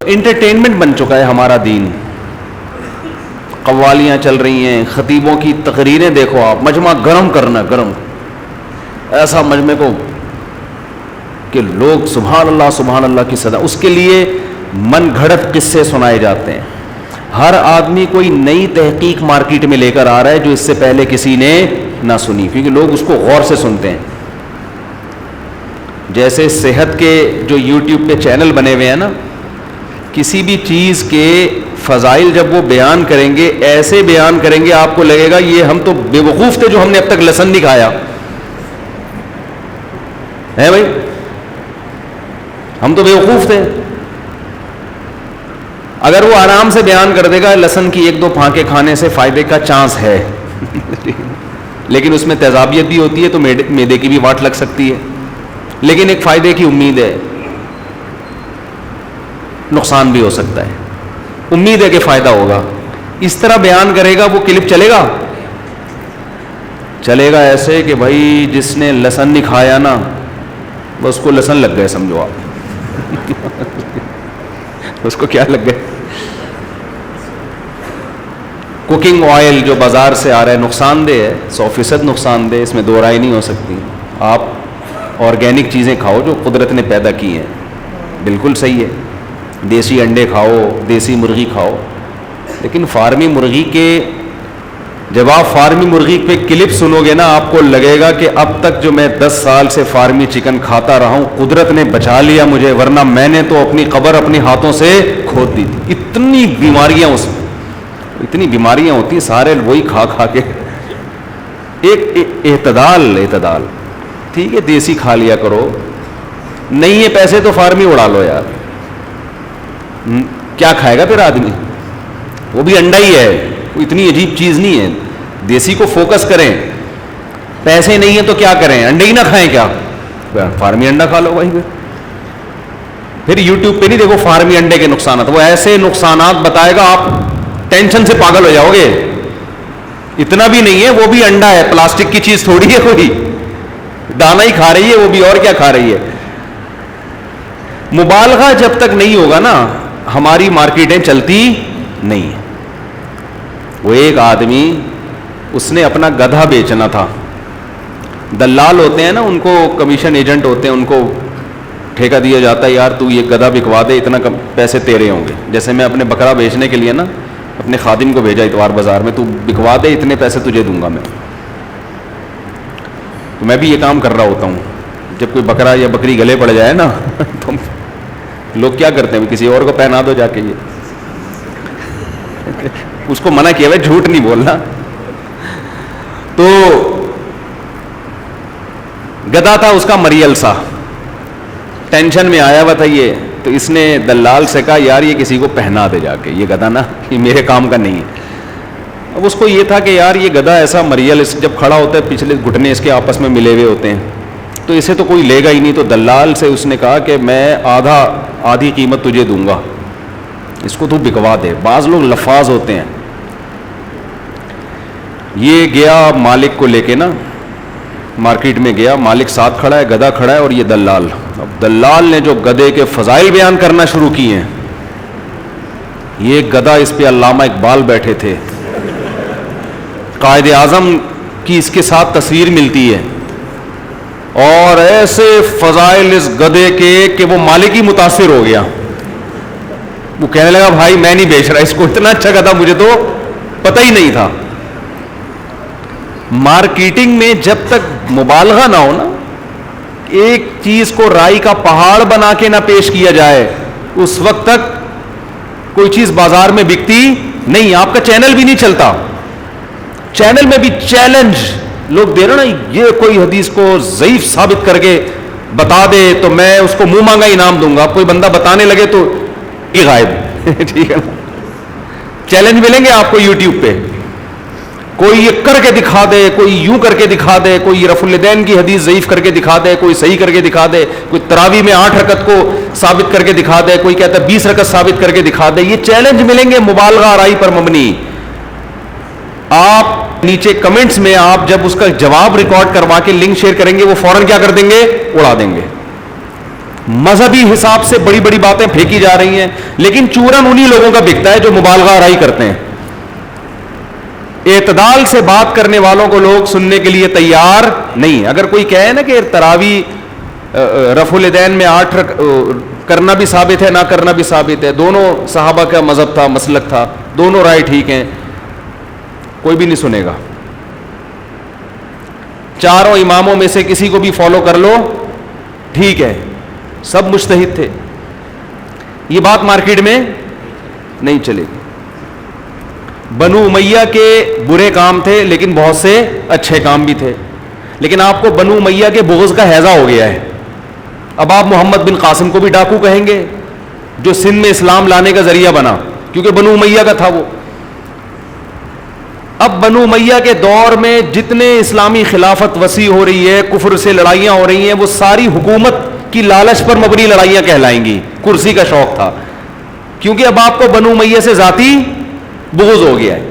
Entertainment بن چکا ہے ہمارا دین. قوالیاں چل رہی ہیں, خطیبوں کی تقریریں دیکھو آپ, مجمع گرم کرنا, گرم ایسا مجمع کو کہ لوگ سبحان اللہ کی صدا. اس کے لیے من گھڑت قصے سنائے جاتے ہیں. ہر آدمی کوئی نئی تحقیق مارکیٹ میں لے کر آ رہا ہے جو اس سے پہلے کسی نے نہ سنی, کیونکہ لوگ اس کو غور سے سنتے ہیں. جیسے صحت کے جو یوٹیوب پہ چینل بنے ہوئے ہیں نا, کسی بھی چیز کے فضائل جب وہ بیان کریں گے ایسے بیان کریں گے آپ کو لگے گا یہ ہم تو بے وقوف تھے جو ہم نے اب تک لہسن نہیں کھایا ہے. بھائی ہم تو بے وقوف تھے. اگر وہ آرام سے بیان کر دے گا لہسن کی 1-2 پھانکے کھانے سے فائدے کا چانس ہے لیکن اس میں تیزابیت بھی ہوتی ہے تو معدے کی بھی واٹ لگ سکتی ہے, لیکن ایک فائدے کی امید ہے, نقصان بھی ہو سکتا ہے, امید ہے کہ فائدہ ہوگا. اس طرح بیان کرے گا وہ کلپ چلے گا ایسے کہ بھائی جس نے لہسن نہیں کھایا نا بس کو لہسن لگ گئے, سمجھو آپ اس کو کیا لگ گئے. کوکنگ آئل جو بازار سے آ رہا ہے نقصان دہ ہے, 100% نقصان دہ, اس میں دو رائے نہیں ہو سکتی. آپ آرگینک چیزیں کھاؤ جو قدرت نے پیدا کی ہیں, بالکل صحیح ہے. دیسی انڈے کھاؤ, دیسی مرغی کھاؤ, لیکن فارمی مرغی کے جب آپ فارمی مرغی پہ کلپ سنو گے نا آپ کو لگے گا کہ اب تک جو میں 10 سال سے فارمی چکن کھاتا رہا ہوں قدرت نے بچا لیا مجھے, ورنہ میں نے تو اپنی قبر اپنے ہاتھوں سے کھود دی تھی. اتنی بیماریاں اس میں, اتنی بیماریاں ہوتی ہیں, سارے وہی کھا کے. ایک اعتدال ٹھیک ہے, دیسی کھا لیا کرو, نہیں ہے پیسے تو فارمی اڑا لو یار. کیا کھائے گا پھر آدمی, وہ بھی انڈا ہی ہے, اتنی عجیب چیز نہیں ہے. دیسی کو فوکس کریں, پیسے نہیں ہیں تو کیا کریں, انڈے ہی نہ کھائیں کیا, فارمی انڈا کھا لو بھائی. پھر یوٹیوب پہ نہیں دیکھو فارمی انڈے کے نقصانات, وہ ایسے نقصانات بتائے گا آپ ٹینشن سے پاگل ہو جاؤ گے. اتنا بھی نہیں ہے, وہ بھی انڈا ہے, پلاسٹک کی چیز تھوڑی ہے, کوئی دانا ہی کھا رہی ہے وہ بھی, اور کیا کھا رہی ہے. مبالغہ جب تک نہیں ہوگا نا ہماری مارکیٹیں چلتی نہیں. وہ ایک آدمی اس نے اپنا گدھا بیچنا تھا, دلال ہوتے ہیں نا, ان کو کمیشن ایجنٹ ہوتے ہیں, ان کو ٹھیکہ دیا جاتا ہے یار تو یہ گدھا بکوا دے, اتنا پیسے تیرے ہوں گے. جیسے میں اپنے بکرا بیچنے کے لیے نا اپنے خادم کو بھیجا اتوار بازار میں, تو بکوا دے اتنے پیسے تجھے دوں گا میں. تو میں بھی یہ کام کر رہا ہوتا ہوں. جب کوئی بکرا یا بکری گلے پڑ جائے نا تو لوگ کیا کرتے ہیں, کسی اور کو پہنا دو جا کے, یہ اس کو منع کیا ہوا جھوٹ نہیں بولنا. تو گدھا تھا اس کا مریل سا, ٹینشن میں آیا ہوا تھا یہ, تو اس نے دلال سے کہا یار یہ کسی کو پہنا دے جا کے, یہ گدھا نا یہ میرے کام کا نہیں ہے. اب اس کو یہ تھا کہ یار یہ گدھا ایسا مریل جب کھڑا ہوتا ہے پچھلے گھٹنے اس کے آپس میں ملے ہوئے ہوتے ہیں تو اسے تو کوئی لے گا ہی نہیں. تو دلال سے اس نے کہا کہ میں آدھی قیمت تجھے دوں گا, اس کو تو بکوا دے. بعض لوگ لفاظ ہوتے ہیں. یہ گیا مالک کو لے کے نا مارکیٹ میں گیا, مالک ساتھ کھڑا ہے, گدھا کھڑا ہے اور یہ دلال. اب دلال نے جو گدھے کے فضائل بیان کرنا شروع کیے ہیں, یہ گدھا اس پہ علامہ اقبال بیٹھے تھے, قائد اعظم کی اس کے ساتھ تصویر ملتی ہے, اور ایسے فضائل اس گدھے کے کہ وہ مالک ہی متاثر ہو گیا. وہ کہنے لگا بھائی میں نہیں بیچ رہا اس کو, اتنا اچھا گدھا مجھے تو پتہ ہی نہیں تھا. مارکیٹنگ میں جب تک مبالغہ نہ ہو نا, ایک چیز کو رائی کا پہاڑ بنا کے نہ پیش کیا جائے, اس وقت تک کوئی چیز بازار میں بکتی نہیں. آپ کا چینل بھی نہیں چلتا. چینل میں بھی چیلنج لوگ دے رہے نا, یہ کوئی حدیث کو ضعیف ثابت کر کے بتا دے تو میں اس کو منہ مانگا انعام دوں گا. کوئی بندہ بتانے لگے تو یہ غائب ٹھیک ہے نا. چیلنج ملیں گے آپ کو یوٹیوب پہ, کوئی یہ کر کے دکھا دے, کوئی یوں کر کے دکھا دے, کوئی رفع الیدین کی حدیث ضعیف کر کے دکھا دے, کوئی صحیح کر کے دکھا دے, کوئی تراویح میں 8 رکعت کو ثابت کر کے دکھا دے, کوئی کہتا ہے 20 رکعت ثابت کر کے دکھا دے. یہ چیلنج ملیں گے مبالغہ آرائی پر مبنی. آپ نیچے کمنٹس میں آپ جب اس کا جواب ریکارڈ کروا کے لنک شیئر کریں گے وہ فوراً کیا کر دیں گے, اڑا دیں گے. مذہبی حساب سے بڑی بڑی باتیں پھینکی جا رہی ہیں, لیکن چورن انہی لوگوں کا بکتا ہے جو مبالغہ آرائی کرتے ہیں. اعتدال سے بات کرنے والوں کو لوگ سننے کے لیے تیار نہیں. اگر کوئی کہے نا کہ تراویح رفع الیدین میں 8 کرنا بھی ثابت ہے, نہ کرنا بھی ثابت ہے, دونوں صحابہ کا مذہب تھا, مسلک تھا, دونوں رائے ٹھیک ہیں, کوئی بھی نہیں سنے گا. چاروں اماموں میں سے کسی کو بھی فالو کر لو ٹھیک ہے, سب مجتہد تھے. یہ بات مارکیٹ میں نہیں چلے گی. بنو امیہ کے برے کام تھے لیکن بہت سے اچھے کام بھی تھے, لیکن آپ کو بنو امیہ کے بغض کا ہیضہ ہو گیا ہے. اب آپ محمد بن قاسم کو بھی ڈاکو کہیں گے جو سندھ میں اسلام لانے کا ذریعہ بنا, کیونکہ بنو امیہ کا تھا وہ. اب بنو امیہ کے دور میں جتنے اسلامی خلافت وسیع ہو رہی ہے, کفر سے لڑائیاں ہو رہی ہیں, وہ ساری حکومت کی لالچ پر مبنی لڑائیاں کہلائیں گی. کرسی کا شوق تھا, کیونکہ اب آپ کو بنو امیہ سے ذاتی بغض ہو گیا ہے.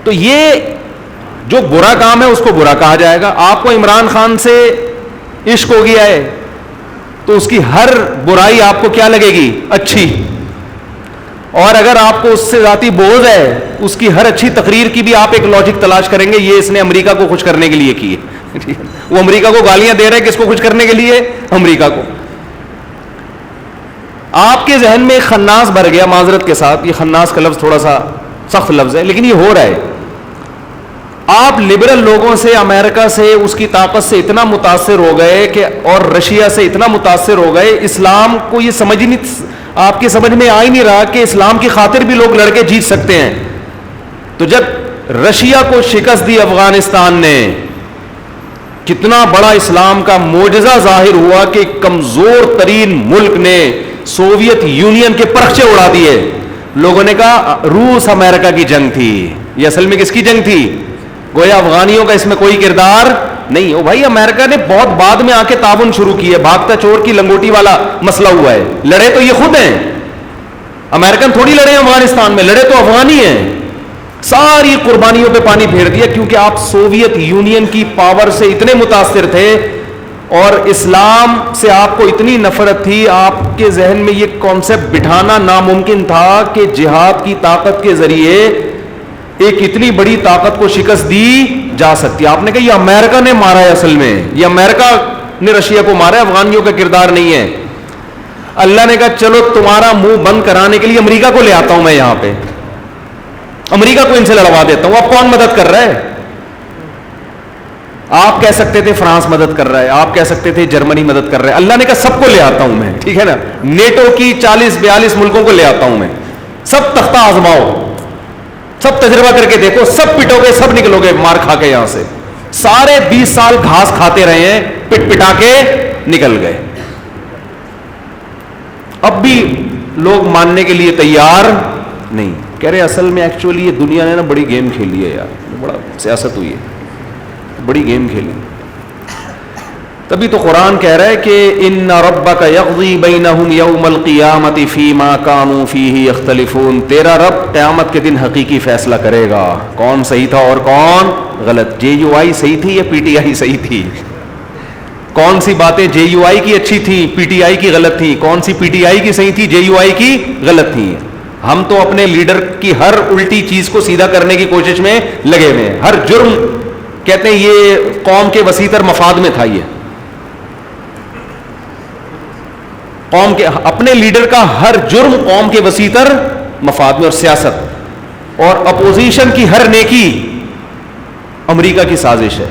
تو یہ جو برا کام ہے اس کو برا کہا جائے گا. آپ کو عمران خان سے عشق ہو گیا ہے تو اس کی ہر برائی آپ کو کیا لگے گی؟ اچھی. اور اگر آپ کو اس سے ذاتی بغض ہے, اس کی ہر اچھی تقریر کی بھی آپ ایک لاجک تلاش کریں گے, یہ اس نے امریکہ کو خوش کرنے کے لیے کی ہے. وہ امریکہ کو گالیاں دے رہے ہیں, کس کو خوش کرنے کے لیے؟ امریکہ کو. آپ کے ذہن میں ایک خناس بھر گیا, معذرت کے ساتھ, یہ خناس کا لفظ تھوڑا سا سخت لفظ ہے لیکن یہ ہو رہا ہے. آپ لبرل لوگوں سے, امریکہ سے, اس کی طاقت سے اتنا متاثر ہو گئے کہ, اور رشیا سے اتنا متاثر ہو گئے, اسلام کو یہ سمجھ نہیں, آپ کے سمجھ میں آ ہی نہیں رہا کہ اسلام کی خاطر بھی لوگ لڑ کے جیت سکتے ہیں. تو جب رشیا کو شکست دی افغانستان نے, کتنا بڑا اسلام کا معجزہ ظاہر ہوا کہ کمزور ترین ملک نے سوویت یونین کے پرخچے اڑا دیے. لوگوں نے کہا روس امریکہ کی جنگ تھی. یہ اصل میں کس کی جنگ تھی؟ گویا افغانیوں کا اس میں کوئی کردار نہیں. او بھائی, امریکہ نے بہت بعد میں آ کے تعاون شروع کی ہے. بھاگتا چور کی لنگوٹی والا مسئلہ ہوا ہے. لڑے تو یہ خود ہیں, امریکن تھوڑی لڑے افغانستان میں, لڑے تو افغانی ہیں. ساری قربانیوں پہ پانی پھیر دیا کیونکہ آپ سوویت یونین کی پاور سے اتنے متاثر تھے اور اسلام سے آپ کو اتنی نفرت تھی. آپ کے ذہن میں یہ کانسیپٹ بٹھانا ناممکن تھا کہ جہاد کی طاقت کے ذریعے ایک اتنی بڑی طاقت کو شکست دی جا سکتی. آپ نے کہا یہ امریکہ نے مارا ہے, اصل میں یہ امریکہ نے رشیا کو مارا ہے, افغانیوں کا کردار نہیں ہے. اللہ نے کہا چلو تمہارا منہ بند کرانے کے لیے امریکہ کو لے آتا ہوں میں یہاں پہ, امریکہ کو ان سے لڑوا دیتا ہوں. اب کون مدد کر رہا ہے؟ آپ کہہ سکتے تھے فرانس مدد کر رہا ہے, آپ کہہ سکتے تھے جرمنی مدد کر رہا ہے. اللہ نے کہا سب کو لے آتا ہوں میں, ٹھیک ہے نا, نیٹو کی 40-42 ملکوں کو لے آتا ہوں میں. سب تختہ آزماؤ, سب تجربہ کر کے دیکھو, سب پٹو گے, سب نکلو گے مار کھا کے یہاں سے. سارے 20 سال گھاس کھاتے رہے ہیں, پٹ پٹا کے نکل گئے. اب بھی لوگ ماننے کے لیے تیار نہیں. کہہ رہے اصل میں ایکچولی یہ دنیا نے نا بڑی گیم کھیلی ہے یار, بڑا سیاست ہوئی ہے, بڑی گیم کھیلی. تبھی تو قرآن کہہ رہا ہے کہ ان ربک یقضی بینہم یوم القیامۃ فیما کانوا فیہ یختلفون. تیرا رب قیامت کے دن حقیقی فیصلہ کرے گا کون صحیح تھا اور کون غلط. جے یو آئی صحیح تھی یا پی ٹی آئی صحیح تھی؟ کون سی باتیں جے یو آئی کی اچھی تھی, پی ٹی آئی کی غلط تھی؟ کون سی پی ٹی آئی کی صحیح تھی, جے یو آئی کی غلط تھی؟ ہم تو اپنے لیڈر کی ہر الٹی چیز کو سیدھا کرنے کی کوشش میں لگے ہوئے ہیں. ہر جرم کہتے ہیں یہ قوم کے وسیع تر مفاد میں تھا, یہ قوم کے, اپنے لیڈر کا ہر جرم قوم کے وسیع تر مفاد میں, اور سیاست اور اپوزیشن کی ہر نیکی امریکہ کی سازش ہے.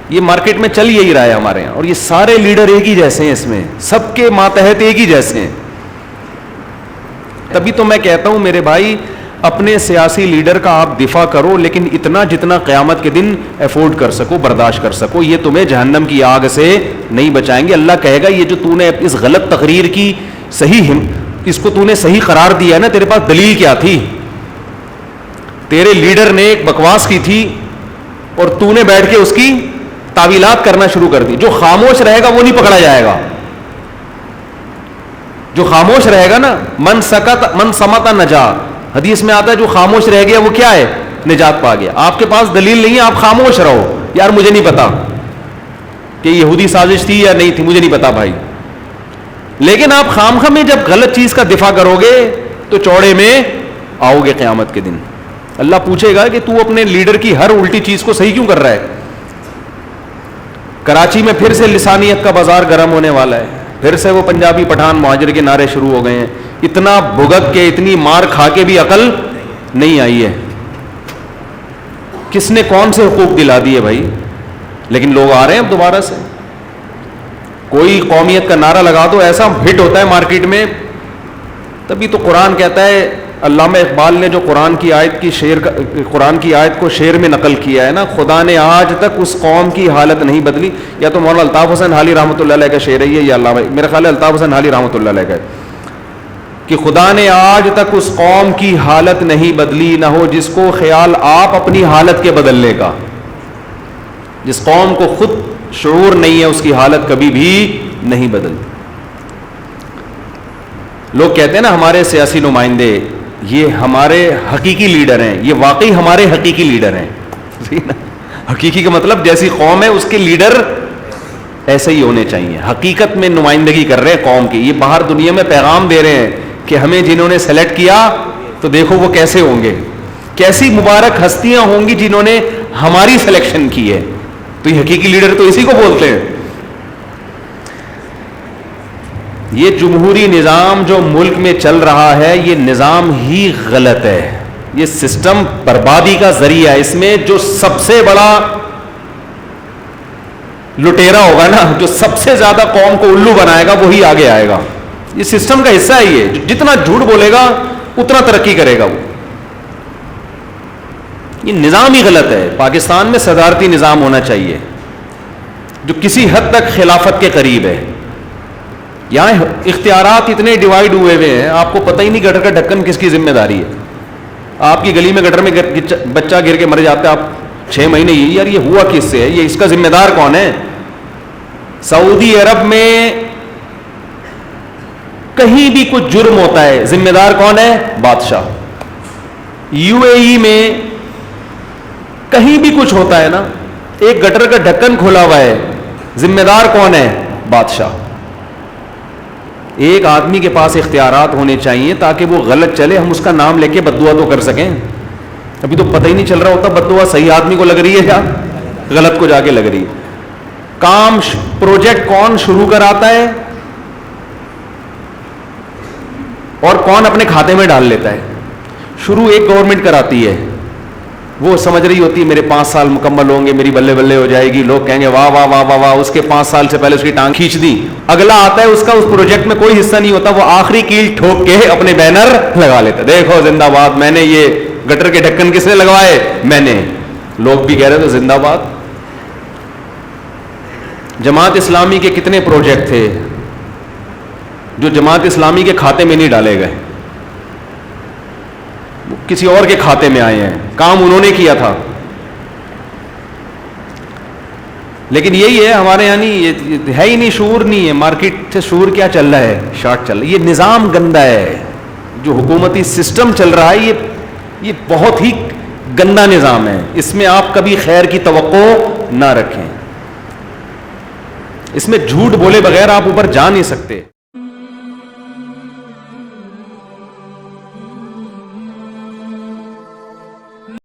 یہ مارکیٹ میں چل یہی رہا ہے ہمارے یہاں, اور یہ سارے لیڈر ایک ہی جیسے ہیں, اس میں سب کے ماتحت ایک ہی جیسے ہیں. تبھی تو میں کہتا ہوں میرے بھائی, اپنے سیاسی لیڈر کا آپ دفاع کرو, لیکن اتنا جتنا قیامت کے دن افورڈ کر سکو, برداشت کر سکو. یہ تمہیں جہنم کی آگ سے نہیں بچائیں گے. اللہ کہے گا یہ جو تو نے اس غلط تقریر کی صحیح, اس کو تو نے صحیح قرار دیا ہے نا, تیرے پاس دلیل کیا تھی؟ تیرے لیڈر نے ایک بکواس کی تھی اور تو نے بیٹھ کے اس کی تعویلات کرنا شروع کر دی. جو خاموش رہے گا وہ نہیں پکڑا جائے گا. جو خاموش رہے گا نا, من سمت نجا, حدیث میں آتا ہے جو خاموش رہ گیا وہ کیا ہے؟ نجات پا گیا. آپ کے پاس دلیل نہیں ہے, آپ خاموش رہو, یار مجھے نہیں پتا, کہ یہودی سازش تھی یا نہیں تھی مجھے نہیں پتا بھائی، لیکن آپ خامخواہ میں جب غلط چیز کا دفاع کرو گے تو چوڑے میں آؤ گے قیامت کے دن. اللہ پوچھے گا کہ تو اپنے لیڈر کی ہر الٹی چیز کو صحیح کیوں کر رہا ہے. کراچی میں پھر سے لسانیت کا بازار گرم ہونے والا ہے، پھر سے وہ پنجابی پٹھان مہاجر کے نعرے شروع ہو گئے ہیں. اتنا بھگت کے اتنی مار کھا کے بھی عقل نہیں آئی ہے. کس نے کون سے حقوق دلا دیے بھائی؟ لیکن لوگ آ رہے ہیں اب دوبارہ سے. کوئی قومیت کا نعرہ لگا دو ایسا ہٹ ہوتا ہے مارکیٹ میں. تبھی تو قرآن کہتا ہے، علامہ اقبال نے جو قرآن کی آیت کو شعر میں نقل کیا ہے نا، خدا نے آج تک اس قوم کی حالت نہیں بدلی. یا تو مولانا الطاف حسین حالی رحمۃ اللہ علیہ کا شعر ہے یہ، یا علامہ میرا خیال ہے الطاف حسین حالی رحمۃ اللہ علیہ کا ہے کہ خدا نے آج تک اس قوم کی حالت نہیں بدلی، نہ ہو جس کو خیال آپ اپنی حالت کے بدلنے کا. جس قوم کو خود شعور نہیں ہے اس کی حالت کبھی بھی نہیں بدلتی. لوگ کہتے ہیں نا ہمارے سیاسی نمائندے یہ ہمارے حقیقی لیڈر ہیں، یہ واقعی ہمارے حقیقی لیڈر ہیں. حقیقی کا مطلب جیسی قوم ہے اس کے لیڈر ایسے ہی ہونے چاہیے. حقیقت میں نمائندگی کر رہے ہیں قوم کی. یہ باہر دنیا میں پیغام دے رہے ہیں کہ ہمیں جنہوں نے سلیکٹ کیا تو دیکھو وہ کیسے ہوں گے، کیسی مبارک ہستیاں ہوں گی جنہوں نے ہماری سلیکشن کی ہے. تو یہ حقیقی لیڈر تو اسی کو بولتے ہیں. یہ جمہوری نظام جو ملک میں چل رہا ہے یہ نظام ہی غلط ہے. یہ سسٹم بربادی کا ذریعہ ہے. اس میں جو سب سے بڑا لٹیرا ہوگا نا، جو سب سے زیادہ قوم کو الو بنائے گا وہی آگے آئے گا. یہ سسٹم کا حصہ ہے. یہ جتنا جھوٹ بولے گا اتنا ترقی کرے گا وہ. یہ نظام ہی غلط ہے. پاکستان میں صدارتی نظام ہونا چاہیے جو کسی حد تک خلافت کے قریب ہے. یہاں اختیارات اتنے ڈیوائیڈ ہوئے ہوئے ہیں آپ کو پتہ ہی نہیں گٹر کا ڈھکن کس کی ذمہ داری ہے. آپ کی گلی میں گٹر میں بچہ گر کے مر جاتا ہے، آپ 6 مہینے یار یہ ہوا کس سے ہے، یہ اس کا ذمہ دار کون ہے. سعودی عرب میں کہیں بھی کچھ جرم ہوتا ہے ذمہ دار کون ہے؟ بادشاہ. UAE میں کہیں بھی کچھ ہوتا ہے نا، ایک گٹر کا ڈھکن کھلا ہوا ہے، ذمہ دار کون ہے؟ بادشاہ. ایک آدمی کے پاس اختیارات ہونے چاہیے تاکہ وہ غلط چلے ہم اس کا نام لے کے بددعا تو کر سکیں. ابھی تو پتہ ہی نہیں چل رہا ہوتا بددعا صحیح آدمی کو لگ رہی ہے یا غلط کو جا کے لگ رہی ہے. کام پروجیکٹ کون شروع کراتا ہے اور کون اپنے کھاتے میں ڈال لیتا ہے؟ شروع ایک گورنمنٹ کراتی ہے، وہ سمجھ رہی ہوتی ہے میرے 5 سال مکمل ہوں گے، میری بلے بلے ہو جائے گی، لوگ کہیں گے واہ واہ واہ واہ واہ. اس کے 5 سال سے پہلے اس کی ٹانگ کھینچ دی. اگلا آتا ہے اس کا اس پروجیکٹ میں کوئی حصہ نہیں ہوتا، وہ آخری کیل ٹھوک کے اپنے بینر لگا لیتا. دیکھو زندہ باد، میں نے یہ گٹر کے ڈھکن کس نے لگوائے؟ میں نے. لوگ بھی کہہ رہے تھے زندہ باد. جماعت اسلامی کے کتنے پروجیکٹ تھے جو جماعت اسلامی کے کھاتے میں نہیں ڈالے گئے، کسی اور کے کھاتے میں آئے ہیں، کام انہوں نے کیا تھا. لیکن یہی ہے ہمارے یہاں نہیں ہے ہی نہیں، شعور نہیں ہے. مارکیٹ سے شعور کیا چل رہا ہے؟ شارٹ چل رہا ہے. یہ نظام گندا ہے جو حکومتی سسٹم چل رہا ہے، یہ بہت ہی گندا نظام ہے. اس میں آپ کبھی خیر کی توقع نہ رکھیں. اس میں جھوٹ بولے بغیر آپ اوپر جا نہیں سکتے.